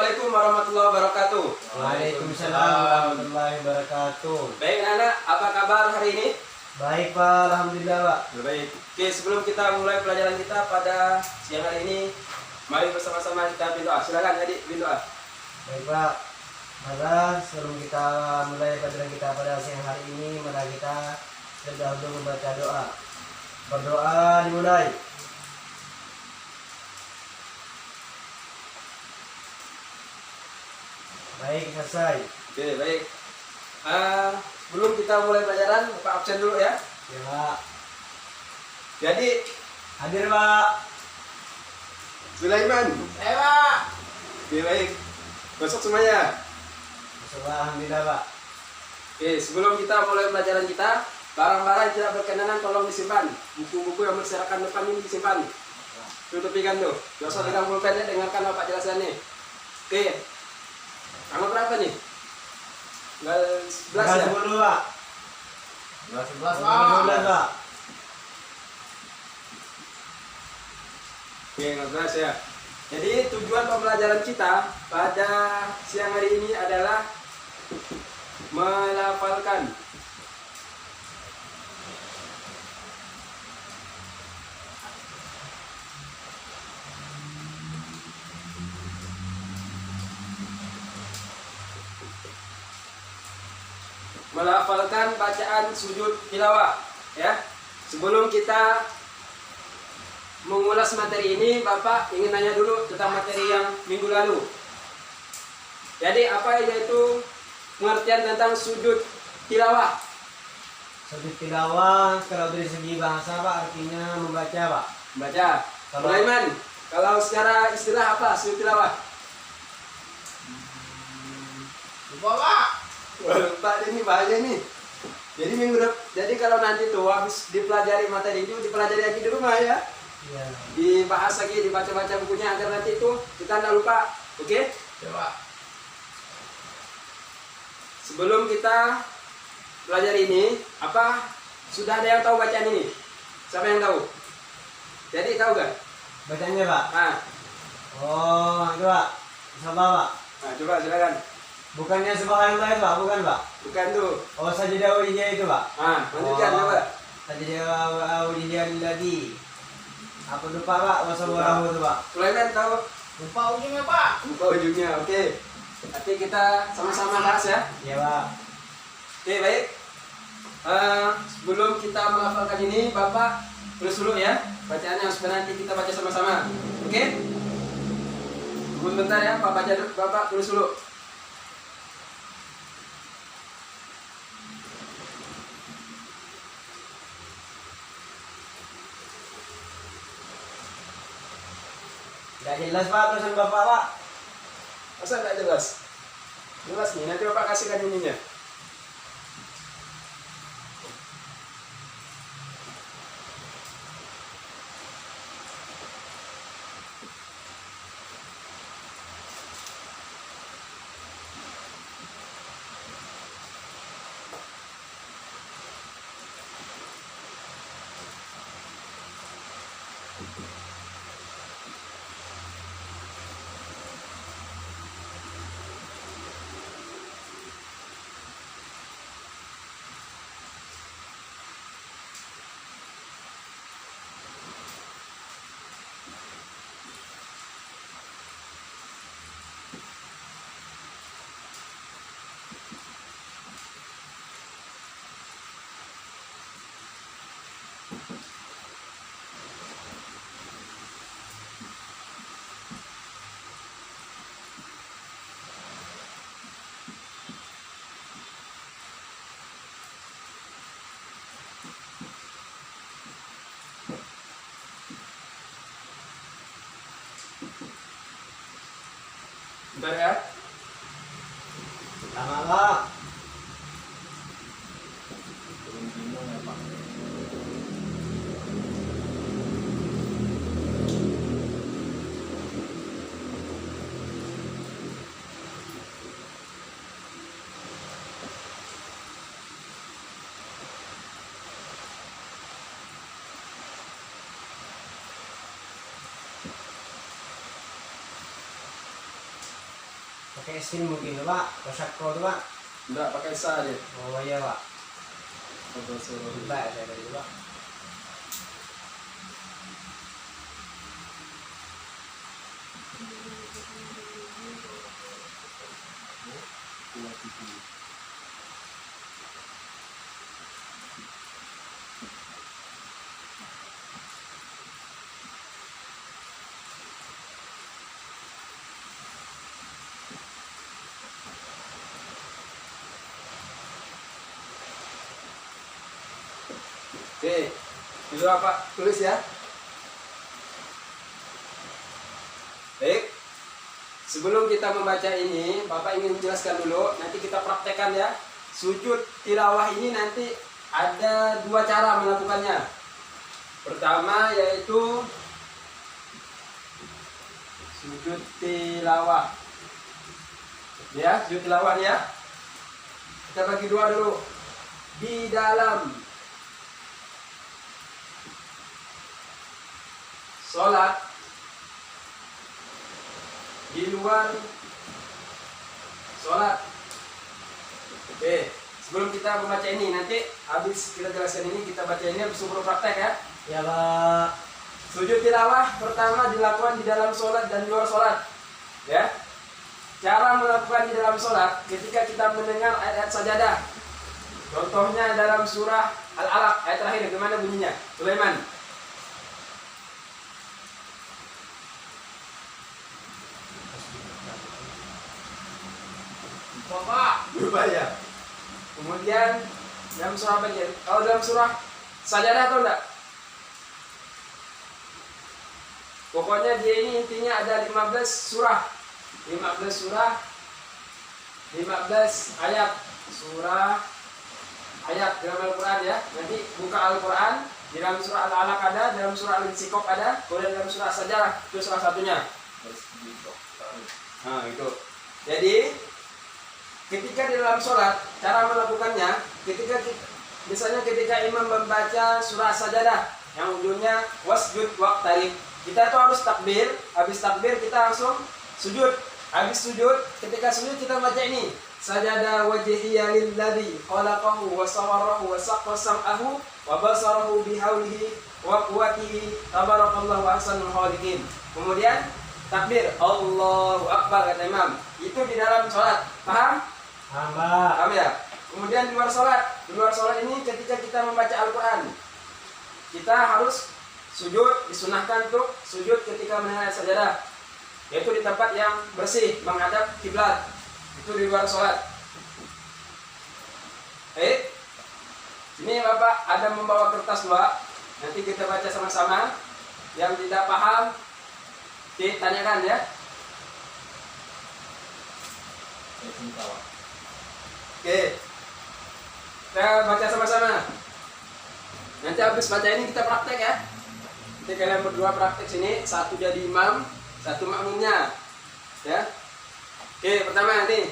Assalamualaikum warahmatullahi wabarakatuh. Waalaikumsalam warahmatullahi wabarakatuh. Baik anak, apa kabar hari ini? Baik Pak, alhamdulillah Pak. Baik. Oke, sebelum kita mulai pelajaran kita pada siang hari ini, mari bersama-sama kita berdoa. Silakan adik berdoa. Baik Pak. Maka sebelum kita mulai pelajaran kita pada siang hari ini, mari kita terdahulu membaca doa. Berdoa dimulai. Baik, selesai. Oke, baik. Sebelum kita mulai pelajaran, Bapak absen dulu ya. Ya Pak. Jadi, Hadir Pak. Sulaiman. Pak. Oke, baik. Masuk semuanya. Alhamdulillah Pak. Oke, sebelum kita mulai pelajaran kita, barang-barang yang tidak berkenanan tolong disimpan. Buku-buku yang berserakan depan ini disimpan. Tutupikan tuh. Dosa pegang pulpennya, dengarkan Bapak jelasannya. Oke. Tanggal berapa nih? Tanggal 11 ya? 10 Pak. 11 12 Pak. Oke, 11 ya. Jadi tujuan pembelajaran kita pada siang hari ini adalah melafalkan. Melafalkan bacaan sujud tilawah ya. Sebelum kita mengulas materi ini, Bapak ingin nanya dulu tentang materi yang minggu lalu. Jadi apa yaitu pengertian tentang sujud tilawah? Sujud tilawah kalau dari segi bahasa Pak artinya membaca Pak. Baca. Sulaiman, kalau secara istilah apa sujud tilawah? Lupa Pak. Wah, Pak, ini bahaya nih. Jadi kalau nanti tuh habis dipelajari materi itu dipelajari lagi di rumah ya. Iya. Dibahas lagi, dibaca-baca bukunya agar nanti itu kita tidak lupa. Oke? Ya Pak. Sebelum kita pelajari ini, apa sudah ada yang tahu bacaan ini? Siapa yang tahu? Jadi tahu gak? Bacanya Pak. Nah, Oh, itu Pak. Sabar Pak. nah coba silakan. Bukannya subhanallah itu Pak, bukan Pak. Bukan tuh. Oh, sajadah wajhiyah itu Pak. Nah, lanjutkan coba. Sajadah wajhiyah lagi. Apa lupa Pak? Wassalamualaikum itu Pak. Sulaiman tahu? Lupa ujungnya Pak. Lupa ujungnya. Oke. Nanti kita sama-sama bahas ya. Iya Pak. Oke, baik. Sebelum kita melafalkan ini, Bapak tulis dulu ya bacaannya supaya nanti kita baca sama-sama. Oke? Tunggu sebentar ya, Bapak tulis dulu. Tidak jelas Pak tulisan Bapak Pak. Masa nggak jelas? Jelas nih, nanti Bapak kasihkan ininya. Bentar ya. Sama Pak. Pakai sin mungkin tuh Pak, Kosako tuh Pak. Enggak pakai sa dia. Oh iya Pak. Wabarakatuh. Coba ya saya tadi Pak. Oke, dulu apa? Tulis ya. Baik. Sebelum kita membaca ini, Bapak ingin menjelaskan dulu. Nanti kita praktekkan ya. Sujud tilawah ini nanti ada dua cara melakukannya. Pertama yaitu sujud tilawah. Ya, sujud tilawah ya. Kita bagi dua dulu. Di dalam sholat, di luar sholat. Oke, sebelum kita membaca ini, nanti habis kita jelaskan ini, kita baca ini habis suruh praktek ya. Ya Pak. Sujud tilawah pertama dilakukan di dalam sholat dan di luar sholat. Ya, cara melakukan di dalam sholat ketika kita mendengar ayat-ayat sajadah. Contohnya dalam surah Al-Alaq ayat terakhir, bagaimana bunyinya? Sulaiman. Bapak. Lupa ya. Kemudian dalam surah apa aja? Kalau dalam surah sajadah atau enggak? Pokoknya dia ini intinya ada 15 surah. 15 surah, 15 ayat. Surah ayat dalam Al-Quran ya. Nanti buka Al-Quran, di dalam surah Al-Alaq ada, dalam surah Al-Insyikok ada, kemudian dalam surah sajadah itu salah satunya. Nah itu. Jadi ketika di dalam sholat, cara melakukannya, misalnya ketika imam membaca surah sajadah yang ujungnya wasjud waqtarib, kita tuh harus takbir. Habis takbir kita langsung sujud. Habis sujud, ketika sujud kita baca ini, sajada wajhiya lilladzi khalaqahu wa sawwarahu wa saqqa sam'ahu wa basarahu bihaulihi wa quwwatihi tabarakallahu ahsanul khaliqin. Kemudian takbir, Allahu Akbar kata imam. Itu di dalam sholat. Paham? Hamba. Paham ya? Kemudian di luar sholat. Di luar sholat ini ketika kita membaca Al-Quran, kita harus sujud, disunahkan untuk sujud ketika mendengar sajadah, yaitu di tempat yang bersih, menghadap kiblat. Itu di luar sholat. Ini Bapak ada membawa kertas dua. Nanti kita baca sama-sama. Yang tidak paham, ditanyakan ya. Oke, kita baca sama-sama. Nanti habis baca ini kita praktek ya. Nanti kalian berdua praktek sini, satu jadi imam, satu makmumnya. Ya. Oke, pertama nanti.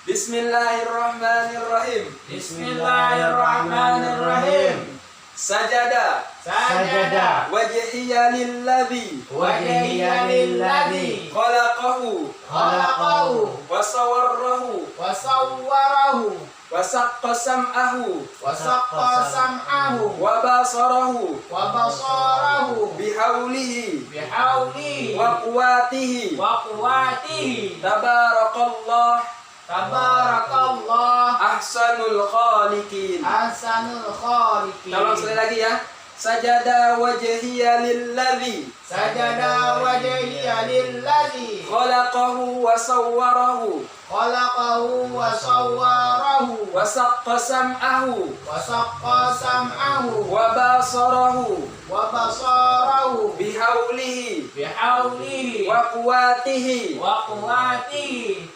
Bismillahirrahmanirrahim. Bismillahirrahmanirrahim. Sajada Sajada. wajhiya lilladzi Wajhiya lilladzi khalaqahu khalaqahu wa sawwarahu wa sawwarahu wa saqqa sam'ahu wa saqqa sam'ahu wa basarahu wa basarahu bihaulihi bihaulihi wa quwwatihi wa quwwatihi tabarakallah tabarakallah ahsanul khaliqin. ahsanul khaliqin. Tolong sekali lagi ya. Sajada wajhiya lilladzi Sajada wajhiya lilladzi khalaqahu wa sawwarahu khalaqahu wa sawwarahu wa saqqa sam'ahu wa saqqa sam'ahu wa basarahu wa basarahu bihaulihi bihaulihi wa quwwatihi wa quwwatihi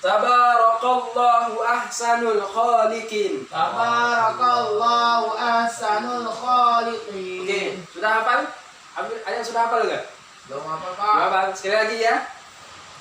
tabarakallahu ahsanul khaliqin. tabarakallahu ahsanul khaliqin. Oke, sudah hafal? Ada yang sudah hafal enggak? Belum apa Belum Pak? hafal. Sekali lagi ya.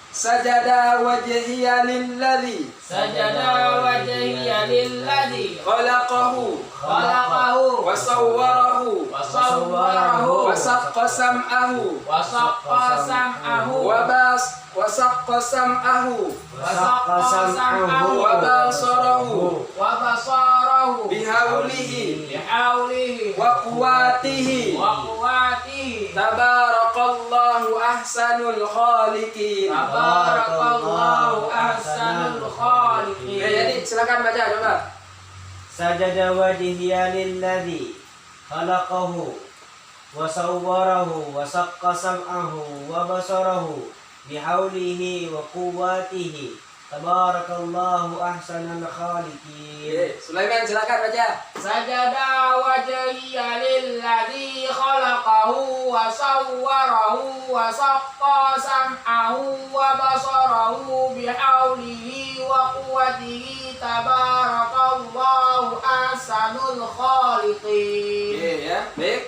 Sajada wajhiya lilladzi Sajada wajhiya lilladzi khalaqahu khalaqahu wa sawwarahu wa sawwarahu wa saqqa sam'ahu wa saqqa sam'ahu wa saqqa sam'ahu wa saqqa sam'ahu wa basarahu wa basarahu bihaulihi bihaulihi wa quwwatihi wa quwwatihi tabarakallahu ahsanul khaliqin. tabarakallahu ahsanul khaliqin. Oke, jadi silakan baca coba. Sajada wajhiya lilladzi khalaqahu wa sawwarahu wa saqqa sam'ahu wa basarahu bihaulihi wa quwwatihi tabarakallahu ahsanul khaliqin. Oke, Sulaiman silakan baca. Sajada wajhiya lilladzi khalaqahu wa sawwarahu wa saqqa sam'ahu wa basarahu bihaulihi wa quwwatihi tabarakallahu ahsanul khaliqin. Oke ya, baik.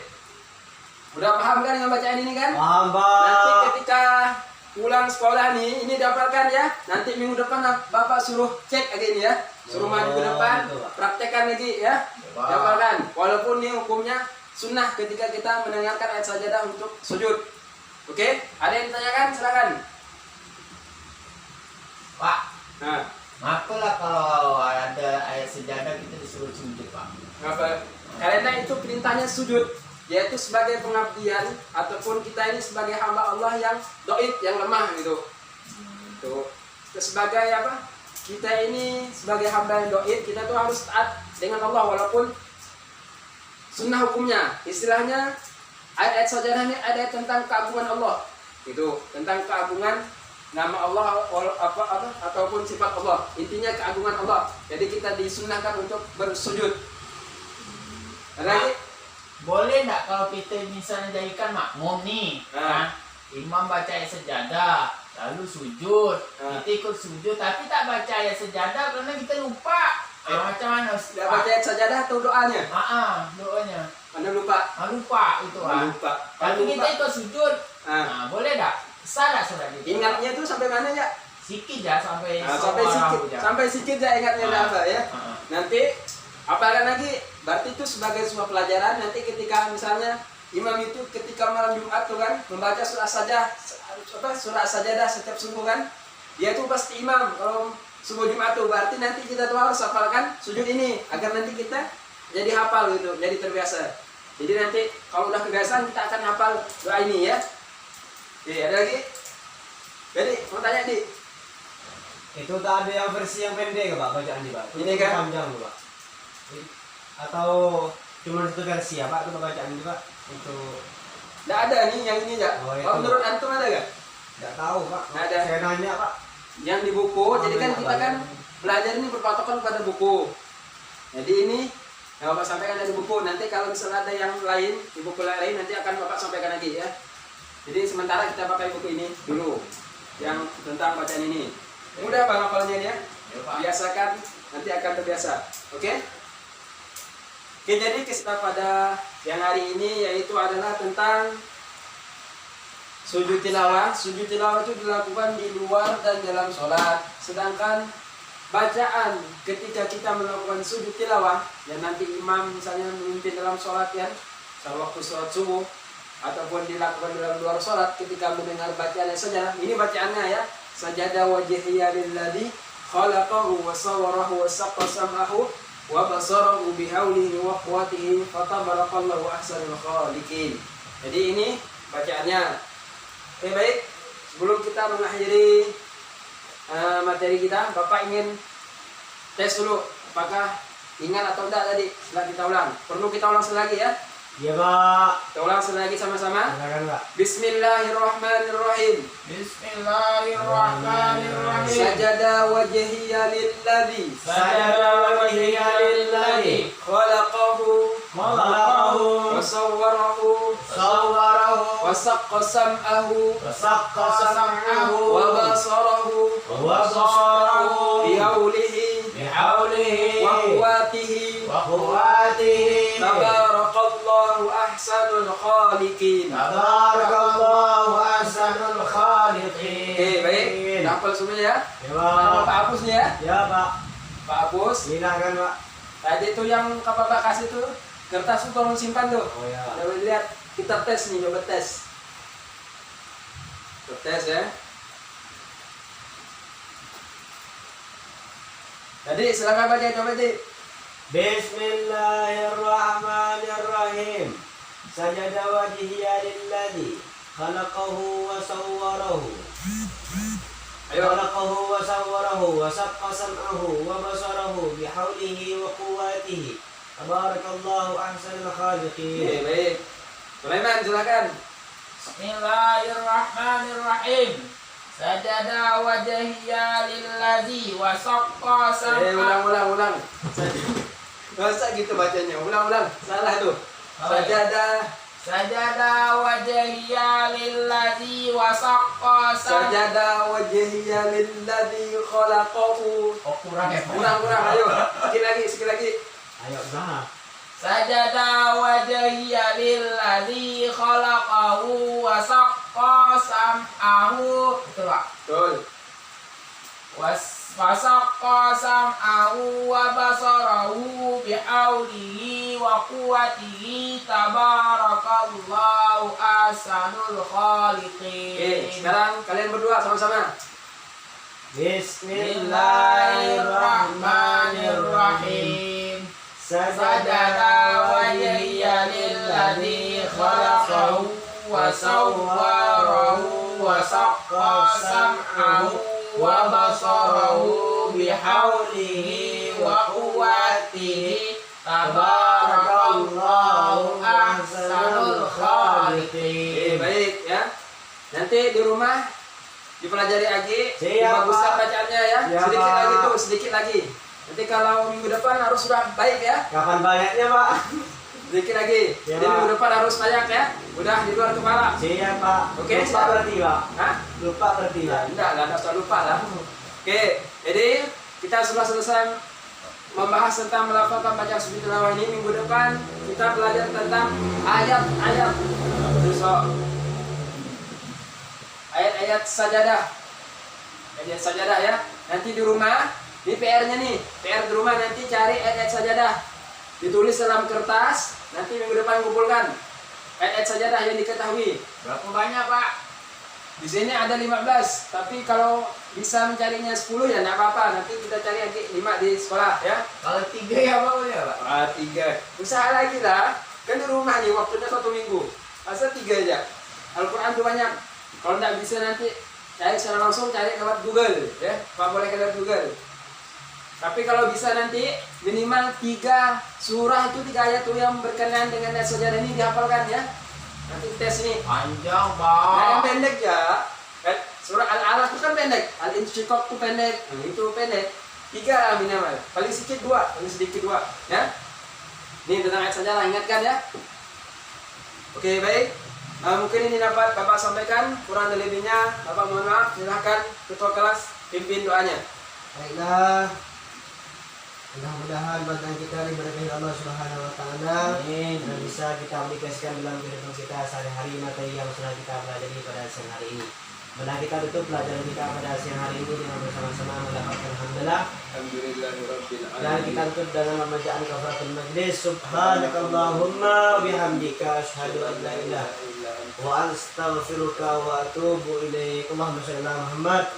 Udah paham kan dengan bacaan ini kan? Paham, Nanti Pak. ketika pulang sekolah nih, ini dapatkan ya. Nanti minggu depan Bapak suruh cek lagi ini ya. Suruh maju ke depan, betul, Pak. praktekkan lagi ya. Dapatkan. Walaupun ini hukumnya sunnah ketika kita mendengarkan ayat sajadah untuk sujud. Oke? Ada yang ditanyakan? Silakan. Pak, Nah, makulah kalau ada ayat sejadah kita disuruh sujud, Pak. apa? Karena itu perintahnya sujud, yaitu sebagai pengabdian ataupun kita ini sebagai hamba Allah yang doib, yang lemah gitu. Tuh. Sebagai apa? Kita ini sebagai hamba yang doib, kita tuh harus taat dengan Allah walaupun sunnah hukumnya. Istilahnya ayat-ayat sajadah ini ada tentang keagungan Allah. Itu tentang keagungan nama Allah ataupun sifat Allah. Intinya keagungan Allah. Jadi kita disunnahkan untuk bersujud. Ada lagi? Boleh nggak kalau kita misalnya jadikan makmum nih, kan? Imam baca ayat sejadah, lalu sujud, kita ikut sujud, tapi tak baca ayat sejadah karena kita lupa. Macam mana? Tidak baca ayat sajadah atau doanya? Doanya. Anda lupa? Lupa itu Lupa. Tapi kita ikut sujud, Ah. boleh nggak? Salah sudah gitu. Ingatnya tuh sampai mana ya? Sikit ya sampai Sampai sikit, sampai sikit ya ingatnya apa ya? Nanti apalagi lagi? Berarti itu sebagai sebuah pelajaran. Nanti ketika misalnya imam itu ketika malam Jumat tuh kan membaca surah sajadah setiap subuh kan, dia tuh pasti imam kalau subuh Jumat tuh. Berarti nanti kita tuh harus hafalkan sujud ini agar nanti kita jadi hafal gitu, jadi terbiasa. Jadi nanti kalau udah kebiasaan kita akan hafal doa ini ya. Oke, ada lagi? Jadi mau tanya di Itu tak ada yang versi yang pendek, Pak, bacaan di Pak. Ini kan? Panjang, Pak. Atau cuma satu versi ya, Pak, itu bacaan di Pak. Itu nggak ada nih yang ini ya. Oh, itu. Kalau menurut antum ada nggak? nggak tahu, Pak. Nggak ada. Saya nanya, Pak. Yang di buku, jadi kan kita kan belajar ini berpatokan pada buku. Jadi ini yang Bapak sampaikan dari buku. Nanti kalau misalnya ada yang lain, di buku lain nanti akan Bapak sampaikan lagi ya. Jadi sementara kita pakai buku ini dulu yang tentang bacaan ini. Mudah Bang hafalnya ya. Biasakan, nanti akan terbiasa. Oke? Oke, jadi kita pada yang hari ini yaitu adalah tentang sujud tilawah. Sujud tilawah itu dilakukan di luar dan dalam sholat. Sedangkan bacaan ketika kita melakukan sujud tilawah, dan nanti imam misalnya memimpin dalam sholat ya, waktu sholat subuh, ataupun dilakukan dalam luar sholat ketika mendengar bacaan sajadah. Ini bacaannya ya. Sajada wajhiya lilladzi khalaqahu wa sawwarahu wa saqqa sam'ahu wa basarahu bihaulihi wa quwwatihi fatabarakallahu ahsanul khaliqin. Jadi ini bacaannya. Oke, baik. Sebelum kita mengakhiri materi kita, Bapak ingin tes dulu apakah ingat atau tidak tadi setelah kita ulang. Perlu kita ulang sekali lagi ya. Iya, Pak. Kita ulang sekali lagi sama-sama. Silakan, Pak. Bismillahirrahmanirrahim. Bismillahirrahmanirrahim. Sajada wajhiya lilladzi Sajada wajhiya lilladzi khalaqahu Khalaqahu wa sawwarahu sawwarahu wa saqqa sam'ahu wa saqqa sam'ahu wa basarahu wa basarahu bihaulihi bihaulihi wa quwwatihi wa quwwatihi tabarakallahu ahsanul khaliqin. Tabarakallahu ahsanul khaliqin. Oke, baik. hafal semua ya. Ya Nama Pak. Pak Apus nih ya. Ya Pak. Pak Apus. Silakan Pak. Tadi itu yang Bapak kasih tuh kertas tuh tolong simpan tuh. Oh ya. Coba lihat, kita tes nih, coba tes. Kita tes ya. Jadi silakan baca, coba di. Bismillahirrahmanirrahim. Sajada wajhiya lilladzi khalaqahu wa sawwarahu. Ayo. Khalaqahu wa sawwarahu wa saqqa sam'ahu wa basarahu bihaulihi wa quwwatihi. Tabarakallahu ahsanul khaliqin. Oke, baik. Sulaiman silakan. Bismillahirrahmanirrahim. Sajada wajhiya lillazi wa saqqa sam'a. Ulang. Masa gitu bacanya? Ulang. Salah tuh. Sajada wajhiya lillazi wa saqqa sam'a. Sajada wajhiya lilladzi khalaqahu. Oh, kurang ya. Kurang, ayo. Sekali lagi. Ayo usaha. Sajada wajhiya lillazi khalaqahu wa saqqa sam'ahu. Betul Pak. Betul. Wasaqqa sam'ahu wa basarahu bihaulihi wa quwwatihi. Tabarakallahu ahsanul khaliqin. Oke, sekarang kalian berdua sama-sama. Bismillahirrahmanirrahim. Sajada wajhiya lilladzi khalaqahu wa sawwarahu wa saqqa sam'ahu wa basarahu bihaulihi wa quwwatihi. Tabarakallahu ahsanul khaliqin. Baik ya. Nanti di rumah dipelajari lagi, Siap, dibaguskan Pak. bacaannya ya. Siap, Sedikit Pak. lagi tuh, sedikit lagi. Nanti kalau minggu depan harus sudah baik ya. Kapan banyaknya Pak? Sedikit lagi. Ya, Jadi Pak. minggu depan harus banyak ya. Udah di luar kepala. Siap Pak. Oke, Lupa siap. berarti Pak. Hah? Lupa berarti Ya, Pak. enggak usah lupa lah. Oke, jadi kita sudah selesai membahas tentang melafalkan baca surat tilawah ini. Minggu depan kita belajar tentang ayat-ayat besok. Ayat-ayat sajadah. Ayat sajadah ya. Nanti di rumah, ini PR-nya nih. PR di rumah nanti cari ayat sajadah. Ditulis dalam kertas, nanti minggu depan kumpulkan. Ayat sajadah yang diketahui. Berapa banyak Pak? Di sini ada 15, tapi kalau bisa mencarinya 10 ya enggak apa-apa. Nanti kita cari lagi 5 di sekolah ya. Kalau 3 ya Pak boleh Pak? 3. Usaha lagi lah. Kan di rumah nih waktunya 1 minggu. Masa 3 aja. Al-Quran tuh banyak. Kalau nggak bisa nanti cari secara langsung, cari lewat Google ya. Pak boleh ke lewat Google. Tapi kalau bisa nanti minimal 3 surah itu 3 ayat tuh yang berkenaan dengan ayat sejarah ini dihafalkan ya. Nanti tes ini. Panjang Nah, yang Pak. pendek ya. Surah Al-Alaq itu kan pendek. Al-Insyiqaq itu pendek. Itu pendek. 3 lah minimal. Paling sedikit 2, paling sedikit 2 ya. Ini tentang ayat sejarah, ingatkan ya. Oke, baik. Mungkin ini dapat Bapak sampaikan, kurang dan lebihnya Bapak mohon maaf. Silahkan ketua kelas pimpin doanya. Baiklah. Mudah-mudahan bacaan kita diberkahi Allah Subhanahu wa taala. Amin. Dan bisa kita aplikasikan dalam kehidupan kita sehari-hari materi yang sudah kita pelajari pada siang hari ini. Mari kita tutup pelajaran kita pada siang hari ini dengan bersama-sama mendapatkan hamdalah. Alhamdulillahirabbil Dan kita tutup dengan pembacaan kafaratul majlis. Subhanakallahumma wa bihamdika asyhadu an la ilaha illa anta wa astaghfiruka wa atubu ilaik. Allahumma shalli ala Muhammad.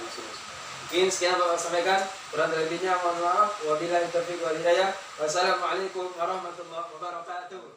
Mungkin sekian Bapak sampaikan, kurang dan lebihnya mohon maaf. Wabillahi taufiq wal hidayah. Wassalamualaikum warahmatullahi wabarakatuh.